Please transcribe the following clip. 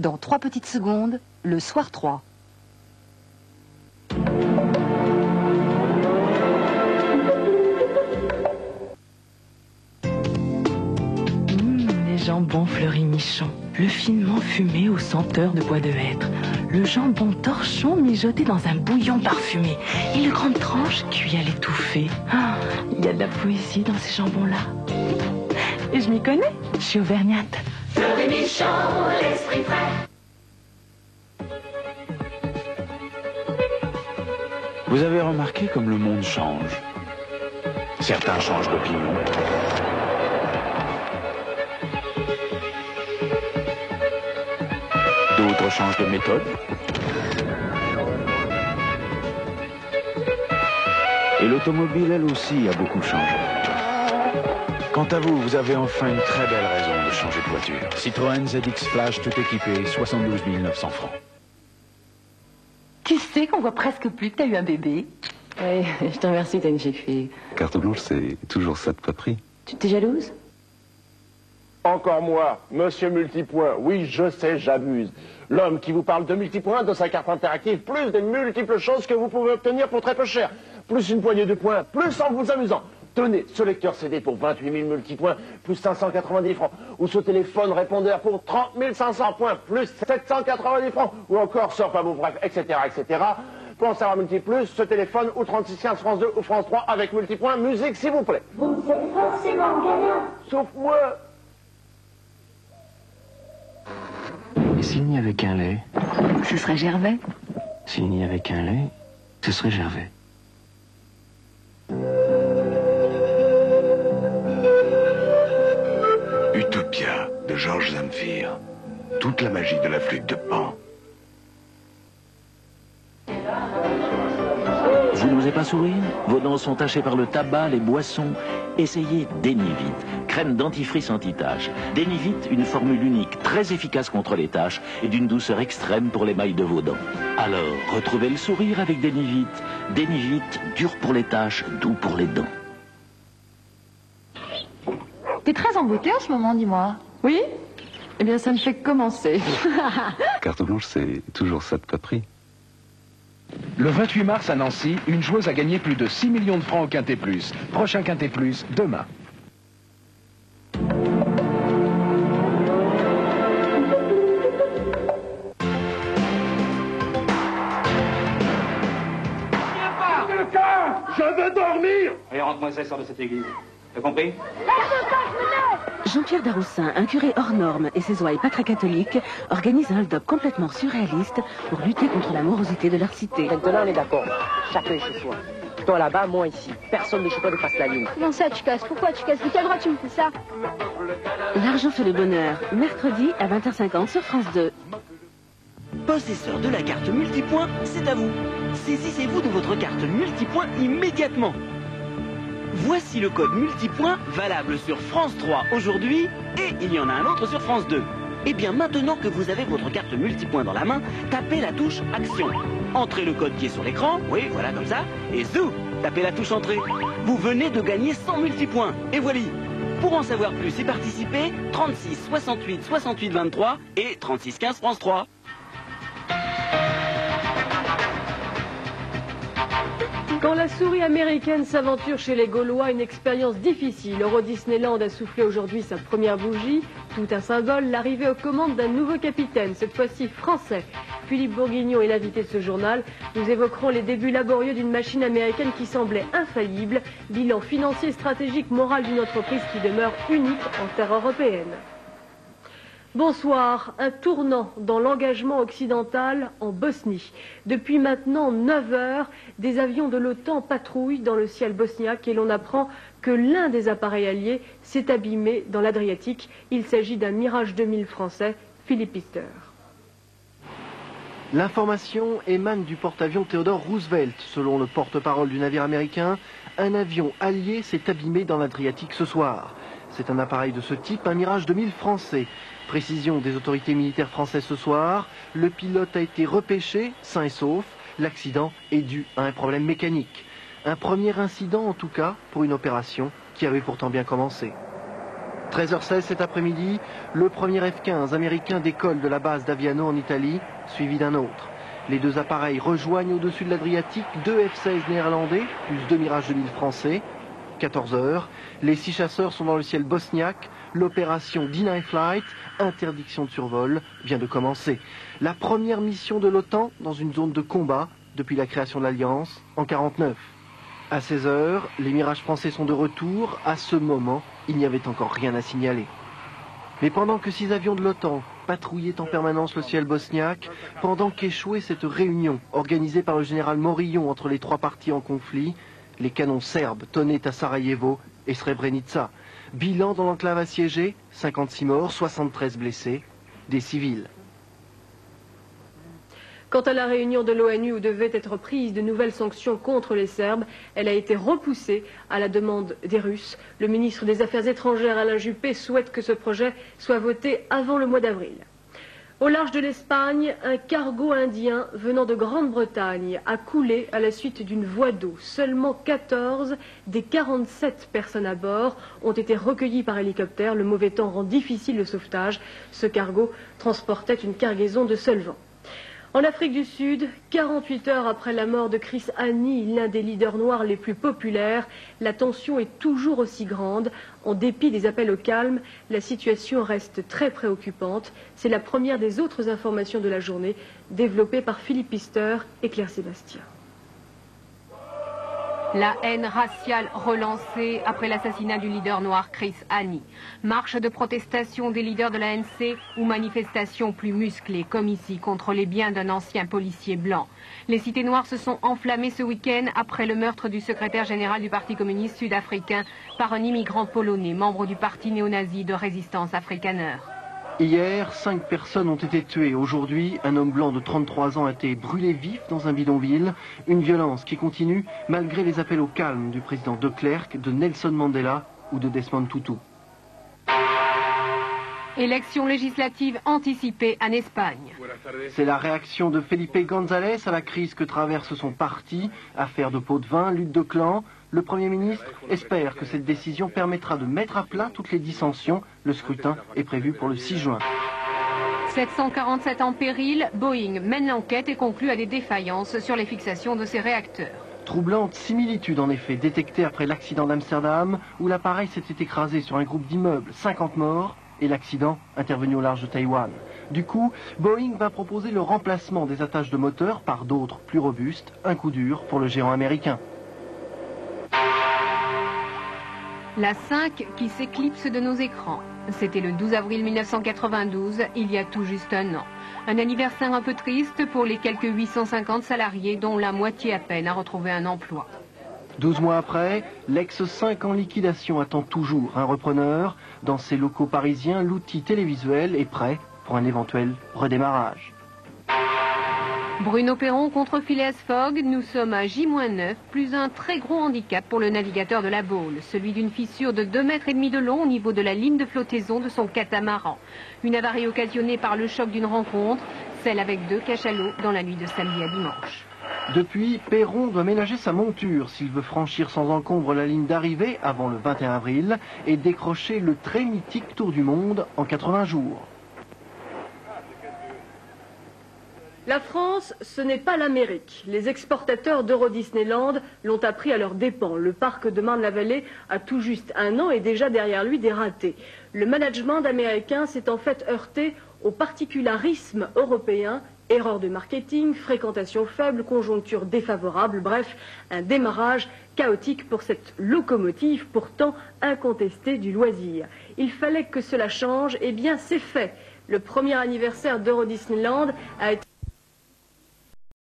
Dans 3 petites secondes, le soir 3. Les jambons fleuris-michons, le finement fumé aux senteurs de bois de hêtre, le jambon torchon mijoté dans un bouillon parfumé et le grand tranche cuit à l'étouffée. Ah, il y a de la poésie dans ces jambons-là. Et je m'y connais, je suis auvergnate. Fleuris-michon, l'esprit frais. Vous avez remarqué comme le monde change. Certains changent d'opinion. D'autres changent de méthode. Et l'automobile, elle aussi, a beaucoup changé. Quant à vous, vous avez enfin une très belle raison de changer de voiture. Citroën ZX Flash tout équipé, 72 900 francs. Tu sais qu'on voit presque plus que t'as eu un bébé? Oui, je te remercie, t'as une chic fille. Carte blanche, c'est toujours ça de pas pris. Tu t'es jalouse? Encore moi, monsieur Multipoint. Oui, je sais, j'abuse. L'homme qui vous parle de multipoints, de sa carte interactive, plus des multiples choses que vous pouvez obtenir pour très peu cher. Plus une poignée de points, plus en vous amusant. Tenez, ce lecteur CD pour 28 000 multipoints, plus 590 francs. Ou ce téléphone répondeur pour 30 500 points, plus 790 francs. Ou encore, sort à vous, bref, etc., etc. Pour en savoir Multiplus, ce téléphone, ou 3615 France 2 ou France 3 avec multipoints, musique s'il vous plaît. Vous ne serez forcément gagnant. Sauf moi. Et s'il n'y avait qu'un lait? Ce serait Gervais. S'il n'y avait qu'un lait, ce serait Gervais. Utopia de Georges Zamfir. Toute la magie de la flûte de Pan. Vous n'osez pas sourire? Vos dents sont tachées par le tabac, les boissons. Essayez Denivit, crème dentifrice anti-taches. Denivit, une formule unique, très efficace contre les taches et d'une douceur extrême pour l'émail de vos dents. Alors, retrouvez le sourire avec Denivit. Denivit, dur pour les taches, doux pour les dents. T'es très en beauté en ce moment, dis-moi. Oui? Eh bien, ça ne fait que commencer. Carte blanche, c'est toujours ça de pas pris. Le 28 mars à Nancy, une joueuse a gagné plus de 6 millions de francs au Quintet Plus. Prochain Quintet Plus, demain. Je veux dormir. Allez, rentre-moi ça, sort de cette église. T'as compris? Jean-Pierre Daroussin, un curé hors norme et ses ouailles pas très catholiques, organisent un hold-up complètement surréaliste pour lutter contre la morosité de leur cité. Maintenant, on est d'accord. Chacun chez soi. Toi là-bas, moi ici. Personne de chez toi ne passe la ligne. Comment ça, tu casses? Pourquoi tu casses? De quel droit tu me fais ça? L'argent fait le bonheur, mercredi à 20h50 sur France 2. Possesseur de la carte multipoint, c'est à vous. Saisissez-vous de votre carte multipoint immédiatement. Voici le code multipoint valable sur France 3 aujourd'hui et il y en a un autre sur France 2. Et bien maintenant que vous avez votre carte multipoint dans la main, tapez la touche Action. Entrez le code qui est sur l'écran, oui, voilà comme ça, et zou, tapez la touche Entrée. Vous venez de gagner 100 multipoints, et voilà. Pour en savoir plus et participer, 36 68 68 23 et 36 15 France 3. Quand la souris américaine s'aventure chez les Gaulois, une expérience difficile. Euro Disneyland a soufflé aujourd'hui sa première bougie. Tout un symbole, l'arrivée aux commandes d'un nouveau capitaine, cette fois-ci français. Philippe Bourguignon est l'invité de ce journal. Nous évoquerons les débuts laborieux d'une machine américaine qui semblait infaillible. Bilan financier, stratégique, moral d'une entreprise qui demeure unique en terre européenne. Bonsoir. Un tournant dans l'engagement occidental en Bosnie. Depuis maintenant 9 heures, des avions de l'OTAN patrouillent dans le ciel bosniaque et l'on apprend que l'un des appareils alliés s'est abîmé dans l'Adriatique. Il s'agit d'un Mirage 2000 français, Philippe Hister. L'information émane du porte-avions Theodore Roosevelt. Selon le porte-parole du navire américain, un avion allié s'est abîmé dans l'Adriatique ce soir. C'est un appareil de ce type, un Mirage 2000 français. Précision des autorités militaires françaises ce soir, le pilote a été repêché, sain et sauf. L'accident est dû à un problème mécanique. Un premier incident en tout cas pour une opération qui avait pourtant bien commencé. 13h16 cet après-midi, le premier F-15 américain décolle de la base d'Aviano en Italie, suivi d'un autre. Les deux appareils rejoignent au-dessus de l'Adriatique 2 F-16 néerlandais, plus 2 Mirage 2000 français. 14h, les 6 chasseurs sont dans le ciel bosniaque. L'opération Deny Flight, interdiction de survol, vient de commencer. La première mission de l'OTAN dans une zone de combat depuis la création de l'Alliance en 1949. À 16h, les Mirages français sont de retour. À ce moment, il n'y avait encore rien à signaler. Mais pendant que 6 avions de l'OTAN patrouillaient en permanence le ciel bosniaque, pendant qu'échouait cette réunion organisée par le général Morillon entre les 3 parties en conflit, les canons serbes tonnaient à Sarajevo et Srebrenica. Bilan dans l'enclave assiégée, 56 morts, 73 blessés, des civils. Quant à la réunion de l'ONU où devaient être prises de nouvelles sanctions contre les Serbes, elle a été repoussée à la demande des Russes. Le ministre des Affaires étrangères Alain Juppé souhaite que ce projet soit voté avant le mois d'avril. Au large de l'Espagne, un cargo indien venant de Grande-Bretagne a coulé à la suite d'une voie d'eau. Seulement 14 des 47 personnes à bord ont été recueillies par hélicoptère. Le mauvais temps rend difficile le sauvetage. Ce cargo transportait une cargaison de solvants. En Afrique du Sud, 48 heures après la mort de Chris Hani, l'un des leaders noirs les plus populaires, la tension est toujours aussi grande. En dépit des appels au calme, la situation reste très préoccupante. C'est la première des autres informations de la journée, développée par Philippe Pister et Claire Sébastien. La haine raciale relancée après l'assassinat du leader noir Chris Hani. Marche de protestation des leaders de l'ANC ou manifestations plus musclées, comme ici, contre les biens d'un ancien policier blanc. Les cités noires se sont enflammées ce week-end après le meurtre du secrétaire général du Parti communiste sud-africain par un immigrant polonais, membre du parti néo-nazi de résistance Afrikaner. Hier, 5 personnes ont été tuées. Aujourd'hui, un homme blanc de 33 ans a été brûlé vif dans un bidonville. Une violence qui continue malgré les appels au calme du président de Klerk, de Nelson Mandela ou de Desmond Tutu. Élection législative anticipée en Espagne. C'est la réaction de Felipe González à la crise que traverse son parti. Affaire de pot de vin, lutte de clans. Le Premier ministre espère que cette décision permettra de mettre à plat toutes les dissensions. Le scrutin est prévu pour le 6 juin. 747 en péril, Boeing mène l'enquête et conclut à des défaillances sur les fixations de ses réacteurs. Troublante similitude en effet détectée après l'accident d'Amsterdam où l'appareil s'était écrasé sur un groupe d'immeubles, 50 morts, et l'accident intervenu au large de Taïwan. Du coup, Boeing va proposer le remplacement des attaches de moteur par d'autres plus robustes, un coup dur pour le géant américain. La 5 qui s'éclipse de nos écrans. C'était le 12 avril 1992, il y a tout juste un an. Un anniversaire un peu triste pour les quelques 850 salariés dont la moitié à peine a retrouvé un emploi. 12 mois après, l'ex-5 en liquidation attend toujours un repreneur. Dans ses locaux parisiens, l'outil télévisuel est prêt pour un éventuel redémarrage. Bruno Perron contre Phileas Fogg, nous sommes à J-9, plus un très gros handicap pour le navigateur de la Baule, celui d'une fissure de 2,5 mètres de long au niveau de la ligne de flottaison de son catamaran. Une avarie occasionnée par le choc d'une rencontre, celle avec 2 cachalots dans la nuit de samedi à dimanche. Depuis, Perron doit ménager sa monture s'il veut franchir sans encombre la ligne d'arrivée avant le 21 avril et décrocher le très mythique Tour du Monde en 80 jours. La France, ce n'est pas l'Amérique. Les exportateurs d'Euro Disneyland l'ont appris à leurs dépens. Le parc de Marne-la-Vallée a tout juste un an et déjà derrière lui des ratés. Le management américain s'est en fait heurté au particularisme européen. Erreur de marketing, fréquentation faible, conjoncture défavorable, bref, un démarrage chaotique pour cette locomotive pourtant incontestée du loisir. Il fallait que cela change, et bien c'est fait. Le premier anniversaire d'Euro Disneyland a été